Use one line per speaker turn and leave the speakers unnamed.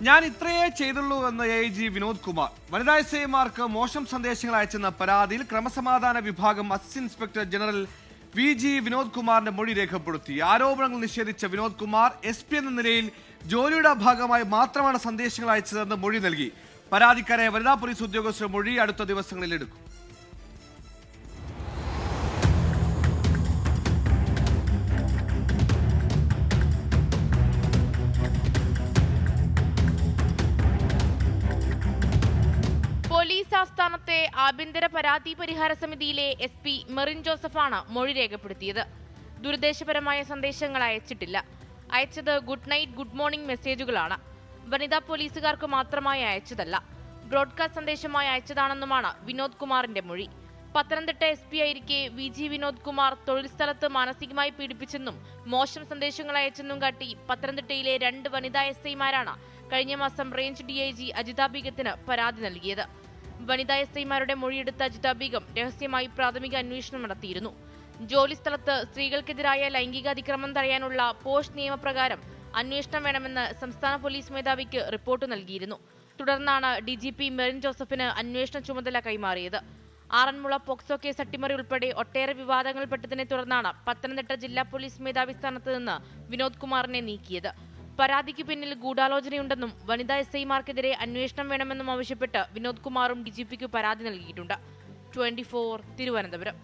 ഞാൻ ഇത്രയേ ചെയ്തുള്ളൂ എന്ന് AIG വിനോദ് കുമാർ. വനിതാ SIമാർക്ക് മോശം സന്ദേശങ്ങൾ അയച്ചെന്ന പരാതിയിൽ ക്രമസമാധാന വിഭാഗം assistant inspector general VG Vinod കുമാറിന്റെ മൊഴി രേഖപ്പെടുത്തി. ആരോപണങ്ങൾ നിഷേധിച്ച വിനോദ് കുമാർ SP എന്ന നിലയിൽ ജോലിയുടെ ഭാഗമായി മാത്രമാണ് സന്ദേശങ്ങൾ അയച്ചതെന്ന് മൊഴി നൽകി. പരാതിക്കാരെ വനിതാ പോലീസ് ഉദ്യോഗസ്ഥരുടെ മൊഴി അടുത്ത ദിവസങ്ങളിൽ എടുക്കും.
പോലീസ് ആസ്ഥാനത്തെ ആഭ്യന്തര പരാതി പരിഹാര സമിതിയിലെ SP മെറിൻ ജോസഫാണ് മൊഴി രേഖപ്പെടുത്തിയത്. ദുരുദ്ദേശപരമായ സന്ദേശങ്ങൾ അയച്ചിട്ടില്ല. അയച്ചത് ഗുഡ് നൈറ്റ്, ഗുഡ് മോർണിംഗ് മെസ്സേജുകളാണ്. വനിതാ പോലീസുകാർക്ക് മാത്രമായി അയച്ചതല്ല, ബ്രോഡ്കാസ്റ്റ് സന്ദേശമായി അയച്ചതാണെന്നുമാണ് വിനോദ് കുമാറിന്റെ മൊഴി. പത്തനംതിട്ട SP ആയിരിക്കെ VG വിനോദ് കുമാർ തൊഴിൽ സ്ഥലത്ത് മാനസികമായി പീഡിപ്പിച്ചെന്നും മോശം സന്ദേശങ്ങൾ അയച്ചെന്നും കാട്ടി പത്തനംതിട്ടയിലെ 2 വനിതാ SIമാരാണ് കഴിഞ്ഞ മാസം റേഞ്ച് DIG അജിത ബീഗത്തിന് പരാതി നൽകിയത്. വനിതാ SIമാരുടെ മൊഴിയെടുത്ത അജിത ബീഗം രഹസ്യമായി പ്രാഥമിക അന്വേഷണം നടത്തിയിരുന്നു. ജോലിസ്ഥലത്ത് സ്ത്രീകൾക്കെതിരായ ലൈംഗിക അതിക്രമം തടയാനുള്ള പോഷ് നിയമപ്രകാരം അന്വേഷണം വേണമെന്ന് സംസ്ഥാന പോലീസ് മേധാവിക്ക് റിപ്പോർട്ട് നൽകിയിരുന്നു. തുടർന്നാണ് DGP മെറിൻ ജോസഫിന് അന്വേഷണ ചുമതല കൈമാറിയത്. ആറന്മുള പോക്സോ കേസ് അട്ടിമറി ഉൾപ്പെടെ ഒട്ടേറെ വിവാദങ്ങൾപ്പെട്ടതിനെ തുടർന്നാണ് പത്തനംതിട്ട ജില്ലാ പോലീസ് മേധാവി സ്ഥാനത്ത് നിന്ന് വിനോദ് കുമാറിനെ നീക്കിയത്. പരാതിക്ക് പിന്നിൽ ഗൂഢാലോചനയുണ്ടെന്നും വനിതാ SIമാർക്കെതിരെ അന്വേഷണം വേണമെന്നും ആവശ്യപ്പെട്ട് വിനോദ് കുമാറും DGPക്ക് പരാതി നൽകിയിട്ടുണ്ട്. 24 തിരുവനന്തപുരം.